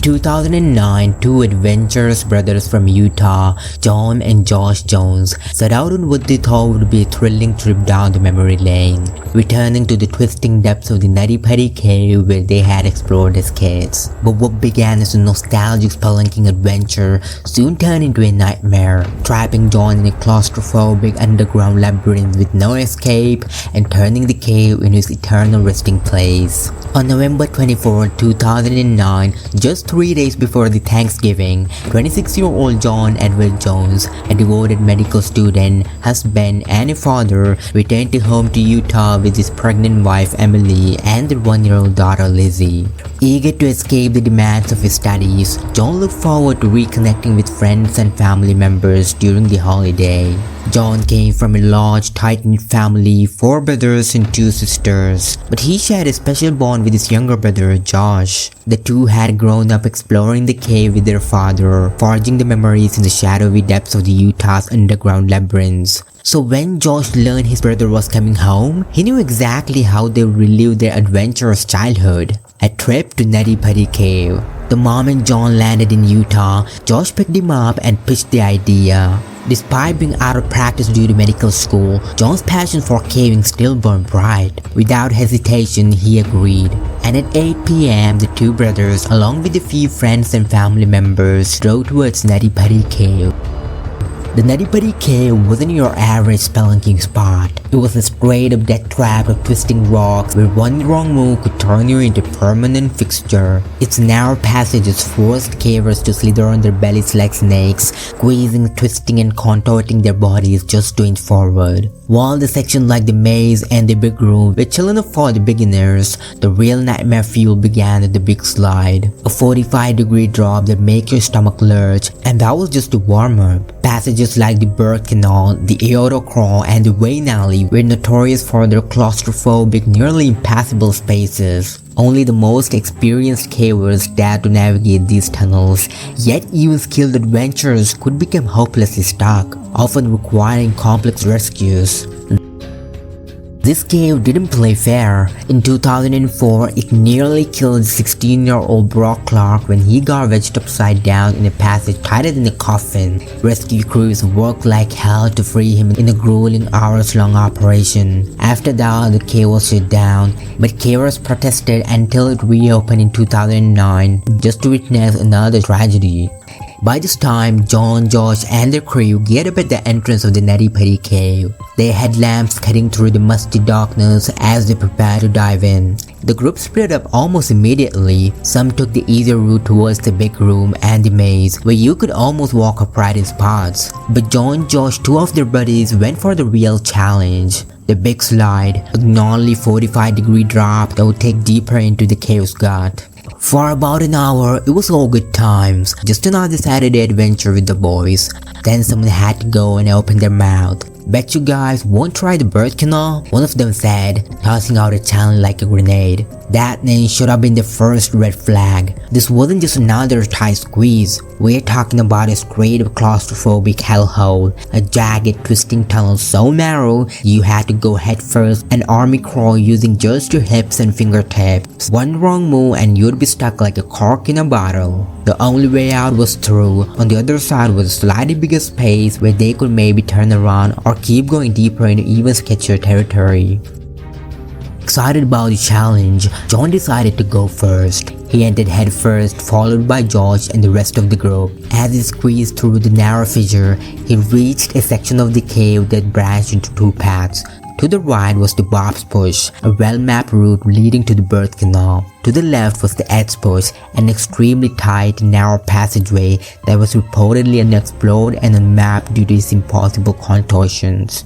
2009, two adventurous brothers from Utah, John and Josh Jones, set out on what they thought would be a thrilling trip down the memory lane, returning to the twisting depths of the Nutty Putty cave where they had explored as kids. But what began as a nostalgic spelunking adventure soon turned into a nightmare, trapping John in a claustrophobic underground labyrinth with no escape and turning the cave into his eternal resting place. On November 24, 2009, just 3 days before the Thanksgiving, 26-year-old John Edward Jones, a devoted medical student, husband, and a father, returned home to Utah with his pregnant wife Emily and their 1-year-old daughter Lizzie. Eager to escape the demands of his studies, John looked forward to reconnecting with friends and family members during the holiday. John came from a large, tight-knit family, 4 brothers and 2 sisters, but he shared a special bond with his younger brother, Josh. The two had grown up exploring the cave with their father, forging the memories in the shadowy depths of the Utah's underground labyrinths. So when Josh learned his brother was coming home, he knew exactly how they would relive their adventurous childhood. A trip to Nutty Putty Cave. The moment John landed in Utah, Josh picked him up and pitched the idea. Despite being out of practice due to medical school, John's passion for caving still burned bright. Without hesitation, he agreed. And at 8 p.m., the two brothers, along with a few friends and family members, drove towards Nutty Putty Cave. The Nutty Putty Cave wasn't your average spelunking spot. It was a straight-up death trap of twisting rocks where one wrong move could turn you into a permanent fixture. Its narrow passages forced cavers to slither on their bellies like snakes, squeezing, twisting, and contorting their bodies just to inch forward. While the section like the maze and the big room were chill enough for the beginners, the real nightmare fuel began at the big slide. A 45-degree drop that makes your stomach lurch, and that was just a warm-up. Passages like the birth canal, the aorta crawl, and the Wayne alley were notorious for their claustrophobic, nearly impassable spaces. Only the most experienced cavers dared to navigate these tunnels, yet even skilled adventurers could become hopelessly stuck, often requiring complex rescues. This cave didn't play fair. In 2004, it nearly killed 16-year-old Brock Clark when he got wedged upside down in a passage tighter than a coffin. Rescue crews worked like hell to free him in a grueling hours-long operation. After that, the cave was shut down, but cavers protested until it reopened in 2009 just to witness another tragedy. By this time, John, Josh, and their crew geared up at the entrance of the Nutty Putty Cave. They had lamps cutting through the musty darkness as they prepared to dive in. The group split up almost immediately. Some took the easier route towards the big room and the maze, where you could almost walk upright in spots. But John, Josh, 2 of their buddies went for the real challenge. The big slide, a gnarly 45-degree drop that would take deeper into the cave's gut. For about an hour, it was all good times, just another Saturday adventure with the boys. Then someone had to go and open their mouth. Bet you guys won't try the birth canal? One of them said, tossing out a challenge like a grenade. That name should have been the first red flag. This wasn't just another tight squeeze. We're talking about a straight-up claustrophobic hellhole, a jagged, twisting tunnel so narrow you had to go headfirst and army crawl using just your hips and fingertips. One wrong move and you'd be stuck like a cork in a bottle. The only way out was through. On the other side was a slightly bigger space where they could maybe turn around or keep going deeper into even sketchier territory. Excited about the challenge, John decided to go first. He entered headfirst, followed by Josh and the rest of the group. As he squeezed through the narrow fissure, he reached a section of the cave that branched into 2 paths. To the right was the Bob's Push, a well-mapped route leading to the birth canal. To the left was the Ed's Push, an extremely tight, narrow passageway that was reportedly unexplored and unmapped due to its impossible contortions.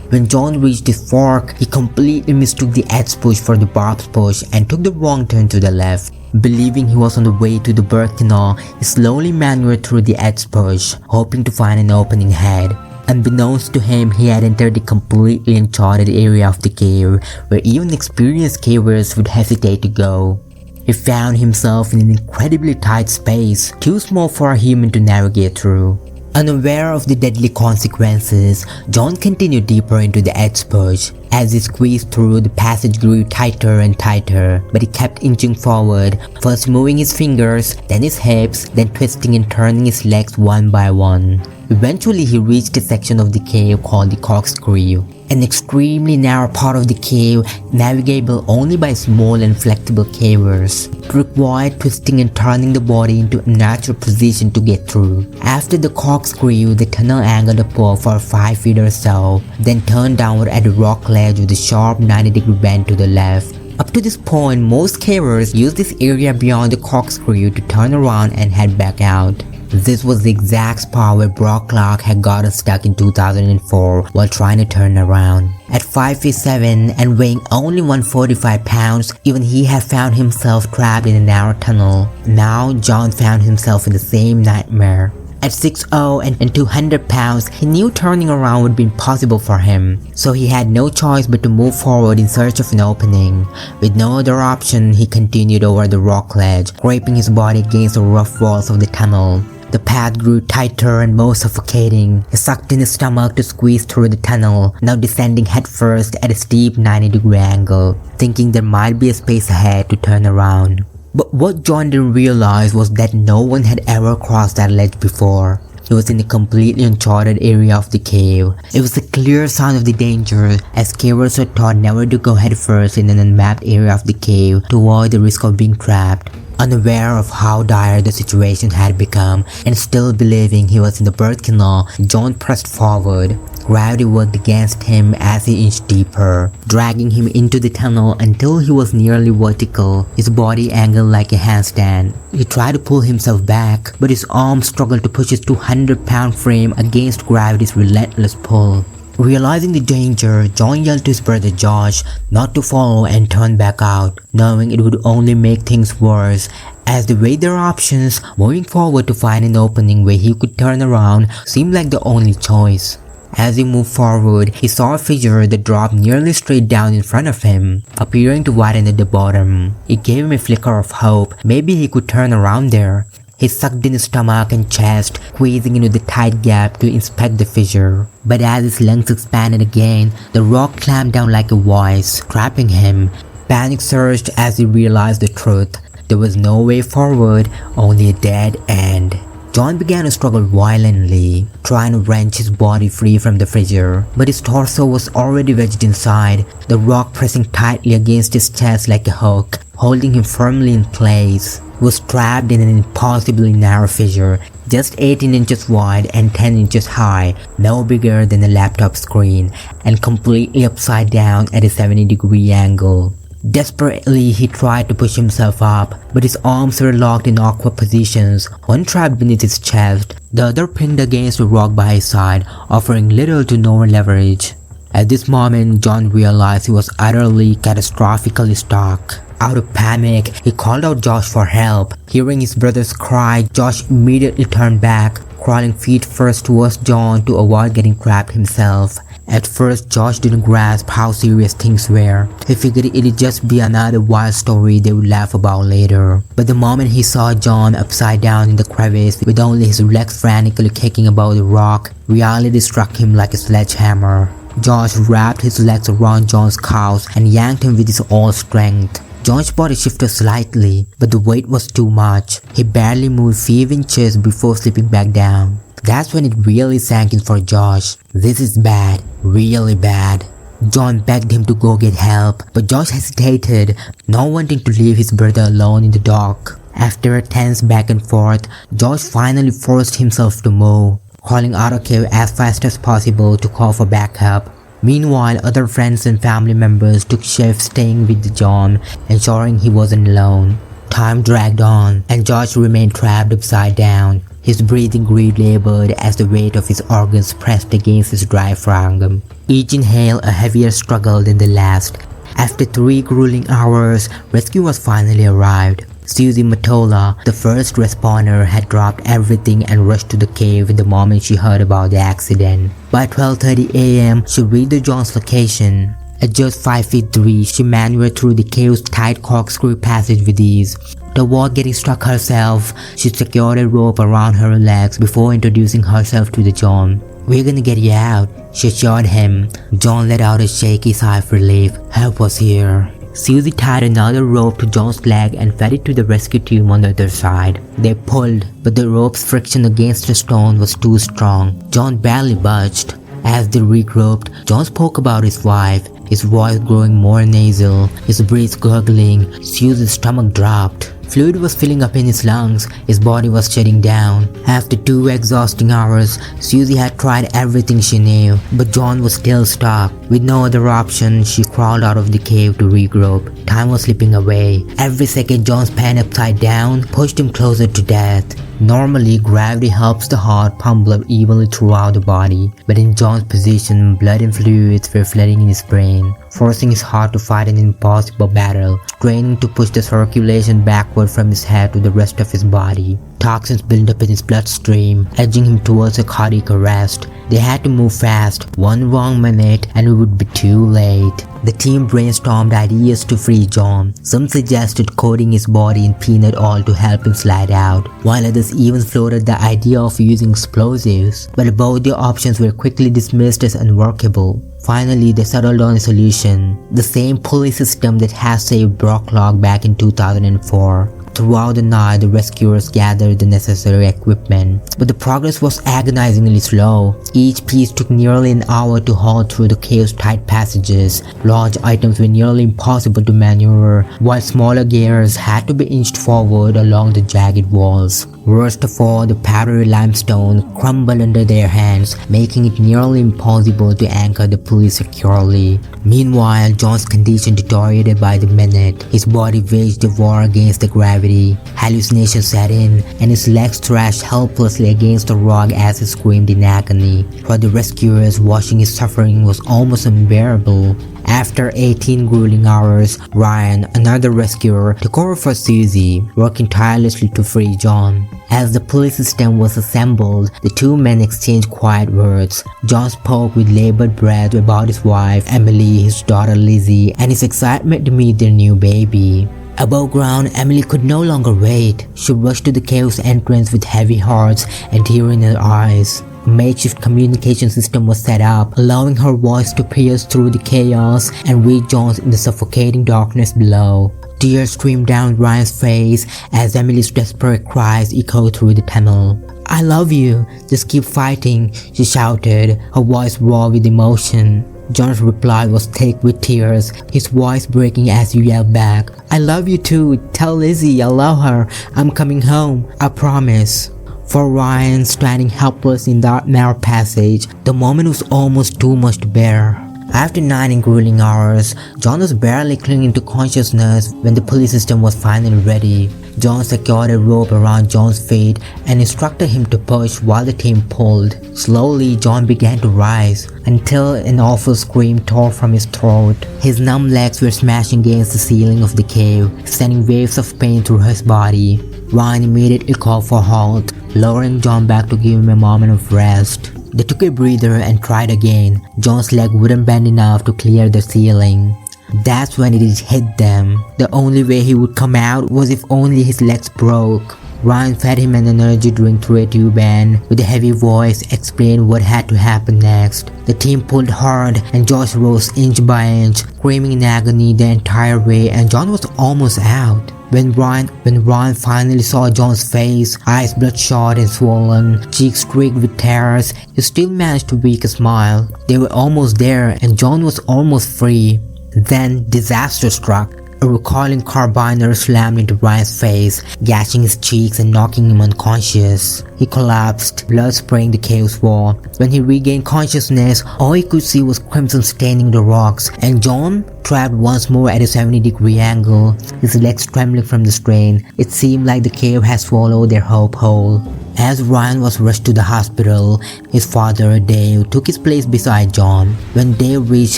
When John reached the fork, he completely mistook the Ed's Push for the Bob's Push and took the wrong turn to the left. Believing he was on the way to the birth canal, he slowly maneuvered through the Ed's Push, hoping to find an opening ahead. Unbeknownst to him, he had entered the completely uncharted area of the cave, where even experienced cavers would hesitate to go. He found himself in an incredibly tight space, too small for a human to navigate through. Unaware of the deadly consequences, John continued deeper into the edge purge. As he squeezed through, the passage grew tighter and tighter, but he kept inching forward, first moving his fingers, then his hips, then twisting and turning his legs one by one. Eventually, he reached a section of the cave called the corkscrew, an extremely narrow part of the cave navigable only by small and flexible cavers. It required twisting and turning the body into a natural position to get through. After the corkscrew, the tunnel angled upward for 5 feet or so, then turned downward at a rock ledge with a sharp 90-degree bend to the left. Up to this point, most cavers used this area beyond the corkscrew to turn around and head back out. This was the exact spot where Brock Clark had gotten stuck in 2004 while trying to turn around. At 5 feet 7 and weighing only 145 pounds, even he had found himself trapped in a narrow tunnel. Now John found himself in the same nightmare. At 6'0" and 200 pounds, he knew turning around would be impossible for him, so he had no choice but to move forward in search of an opening. With no other option, he continued over the rock ledge, scraping his body against the rough walls of the tunnel. The path grew tighter and more suffocating. He sucked in his stomach to squeeze through the tunnel, now descending headfirst at a steep 90-degree angle, thinking there might be a space ahead to turn around. But what John didn't realize was that no one had ever crossed that ledge before. He was in a completely uncharted area of the cave. It was a clear sign of the danger, as cavers were taught never to go headfirst in an unmapped area of the cave to avoid the risk of being trapped. Unaware of how dire the situation had become, and still believing he was in the birth canal, John pressed forward. Gravity worked against him as he inched deeper, dragging him into the tunnel until he was nearly vertical, his body angled like a handstand. He tried to pull himself back, but his arms struggled to push his 200-pound frame against gravity's relentless pull. Realizing the danger, John yelled to his brother Josh not to follow and turn back out, knowing it would only make things worse. As they weighed their options, moving forward to find an opening where he could turn around seemed like the only choice. As he moved forward, he saw a figure that dropped nearly straight down in front of him, appearing to widen at the bottom. It gave him a flicker of hope. Maybe he could turn around there. He sucked in his stomach and chest, squeezing into the tight gap to inspect the fissure. But as his lungs expanded again, the rock clamped down like a vice, trapping him. Panic surged as he realized the truth. There was no way forward, only a dead end. John began to struggle violently, trying to wrench his body free from the fissure, but his torso was already wedged inside, the rock pressing tightly against his chest like a hook, holding him firmly in place. He was trapped in an impossibly narrow fissure, just 18 inches wide and 10 inches high, no bigger than a laptop screen, and completely upside down at a 70-degree angle. Desperately, he tried to push himself up, but his arms were locked in awkward positions, one trapped beneath his chest, the other pinned against a rock by his side, offering little to no leverage. At this moment, John realized he was utterly, catastrophically stuck. Out of panic, he called out Josh for help. Hearing his brother's cry, Josh immediately turned back, crawling feet first towards John to avoid getting trapped himself. At first, Josh didn't grasp how serious things were. He figured it'd just be another wild story they would laugh about later. But the moment he saw John upside down in the crevice with only his legs frantically kicking about the rock, reality struck him like a sledgehammer. Josh wrapped his legs around John's calves and yanked him with his all strength. John's body shifted slightly, but the weight was too much. He barely moved 5 inches before slipping back down. That's when it really sank in for Josh. This is bad, really bad. John begged him to go get help, but Josh hesitated, not wanting to leave his brother alone in the dark. After a tense back and forth, Josh finally forced himself to move, crawling out of the cave as fast as possible to call for backup. Meanwhile, other friends and family members took shifts staying with John, ensuring he wasn't alone. Time dragged on, and Josh remained trapped upside down. His breathing grew labored as the weight of his organs pressed against his diaphragm. Each inhale a heavier struggle than the last. After 3 grueling hours, rescue was finally arrived. Susie Matola, the first responder, had dropped everything and rushed to the cave the moment she heard about the accident. By 12:30 a.m., she reached John's location. At just 5 feet 3, she maneuvered through the cave's tight corkscrew passage with ease. To avoid getting stuck herself, she secured a rope around her legs before introducing herself to the John. "We're gonna get you out," she assured him. John let out a shaky sigh of relief. "Help was here." Susie tied another rope to John's leg and fed it to the rescue team on the other side. They pulled, but the rope's friction against the stone was too strong. John barely budged. As they regrouped, John spoke about his wife, his voice growing more nasal, his breath gurgling. Susie's stomach dropped. Fluid was filling up in his lungs, his body was shutting down. After 2 exhausting hours, Susie had tried everything she knew, but John was still stuck. With no other option, she crawled out of the cave to regroup. Time was slipping away. Every second John's pen upside down pushed him closer to death. Normally, gravity helps the heart pump blood evenly throughout the body, but in John's position, blood and fluids were flooding in his brain, forcing his heart to fight an impossible battle, straining to push the circulation backward from his head to the rest of his body. Toxins built up in his bloodstream, edging him towards a cardiac arrest. They had to move fast. One wrong minute and it would be too late. The team brainstormed ideas to free John. Some suggested coating his body in peanut oil to help him slide out, while others even floated the idea of using explosives. But both the options were quickly dismissed as unworkable. Finally, they settled on a solution, the same pulley system that had saved Brock Log back in 2004. Throughout the night, the rescuers gathered the necessary equipment, but the progress was agonizingly slow. Each piece took nearly an hour to haul through the cave's tight passages. Large items were nearly impossible to maneuver, while smaller gears had to be inched forward along the jagged walls. Worst of all, the powdery limestone crumbled under their hands, making it nearly impossible to anchor the pulley securely. Meanwhile, John's condition deteriorated by the minute. His body waged a war against the gravity. Hallucinations set in, and his legs thrashed helplessly against the rock as he screamed in agony. For the rescuers, watching his suffering was almost unbearable. After 18 grueling hours, Ryan, another rescuer, took over for Susie, working tirelessly to free John. As the pulley system was assembled, the two men exchanged quiet words. John spoke with labored breath about his wife, Emily, his daughter Lizzie, and his excitement to meet their new baby. Above ground, Emily could no longer wait. She rushed to the cave's entrance with heavy hearts and tears in her eyes. A makeshift communication system was set up, allowing her voice to pierce through the chaos and reach John in the suffocating darkness below. Tears streamed down Ryan's face as Emily's desperate cries echoed through the tunnel. "I love you, just keep fighting," she shouted, her voice raw with emotion. John's reply was thick with tears, his voice breaking as he yelled back, "I love you too, tell Lizzie I love her, I'm coming home, I promise." For Ryan, standing helpless in that narrow passage, the moment was almost too much to bear. After 9 grueling hours, John was barely clinging to consciousness when the pulley system was finally ready. John secured a rope around John's feet and instructed him to push while the team pulled. Slowly, John began to rise, until an awful scream tore from his throat. His numb legs were smashing against the ceiling of the cave, sending waves of pain through his body. Ryan immediately called for a halt, lowering John back to give him a moment of rest. They took a breather and tried again. John's leg wouldn't bend enough to clear the ceiling. That's when it hit them. The only way he would come out was if only his legs broke. Ryan fed him an energy drink through a tube and, with a heavy voice, explained what had to happen next. The team pulled hard and Josh rose inch by inch, screaming in agony the entire way, and John was almost out. When Ryan finally saw John's face, eyes bloodshot and swollen, cheeks streaked with tears, he still managed to wake a smile. They were almost there and John was almost free. Then disaster struck. A recoiling carbiner slammed into Ryan's face, gashing his cheeks and knocking him unconscious. He collapsed, blood spraying the cave's wall. When he regained consciousness, all he could see was crimson staining the rocks, and John, trapped once more at a 70-degree angle, his legs trembling from the strain. It seemed like the cave had swallowed their hope whole. As Ryan was rushed to the hospital, his father, Dave, took his place beside John. When Dave reached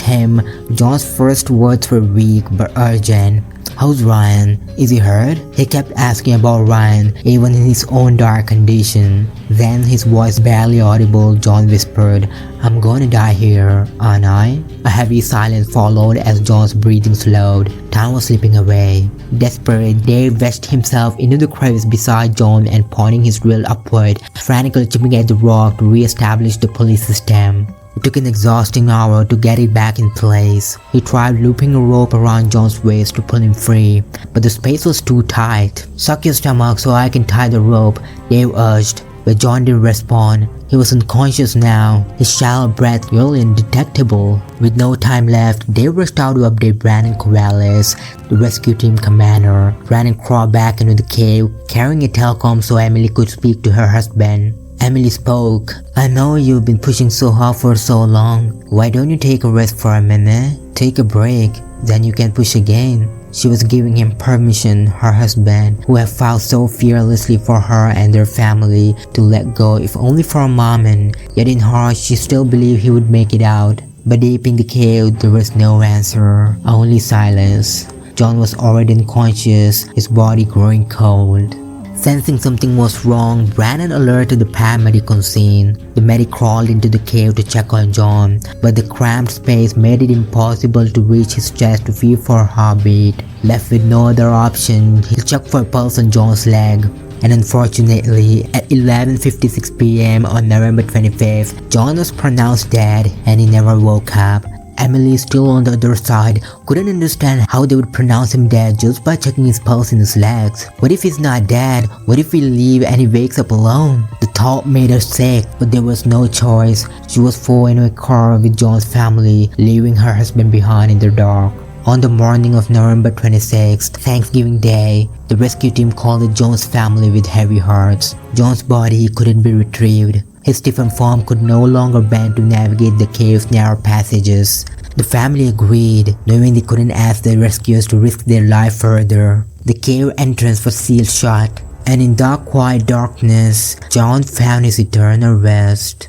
him, John's first words were weak but urgent. "How's Ryan? Is he hurt?" He kept asking about Ryan, even in his own dark condition. Then, his voice barely audible, John whispered, I'm gonna die here, aren't I? A heavy silence followed as John's breathing slowed. Time was slipping away. Desperate, Dave wedged himself into the crevice beside John and pointing his drill upward, frantically chipping at the rock to re-establish the pulley system. It took an exhausting hour to get it back in place. He tried looping a rope around John's waist to pull him free, but the space was too tight. "Suck your stomach so I can tie the rope," Dave urged, but John didn't respond. He was unconscious now, his shallow breath nearly indetectable. With no time left, Dave rushed out to update Brandon Corvallis, the rescue team commander. Brandon crawled back into the cave, carrying a telecom so Emily could speak to her husband. Emily spoke. "I know you've been pushing so hard for so long. Why don't you take a rest for a minute? Take a break, then you can push again." She was giving him permission, her husband, who had fought so fearlessly for her and their family, to let go if only for a moment. Yet in heart she still believed he would make it out. But deep in the cave there was no answer, only silence. John was already unconscious, his body growing cold. Sensing something was wrong, Brandon alerted the paramedic on scene. The medic crawled into the cave to check on John, but the cramped space made it impossible to reach his chest to feel for a heartbeat. Left with no other option, he checked for a pulse on John's leg. And unfortunately, at 11:56 p.m. on November 25th, John was pronounced dead and he never woke up. Emily, still on the other side, couldn't understand how they would pronounce him dead just by checking his pulse in his legs. What if he's not dead? What if we leave and he wakes up alone? The thought made her sick, but there was no choice. She was full in a car with John's family, leaving her husband behind in the dark. On the morning of November 26th, Thanksgiving Day, the rescue team called John's family with heavy hearts. John's body couldn't be retrieved. His stiffened form could no longer bend to navigate the cave's narrow passages. The family agreed, knowing they couldn't ask the rescuers to risk their life further. The cave entrance was sealed shut, and in dark, quiet darkness, John found his eternal rest.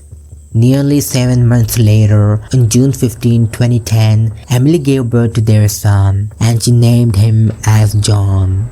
Nearly 7 months later, on June 15, 2010, Emily gave birth to their son, and she named him as John.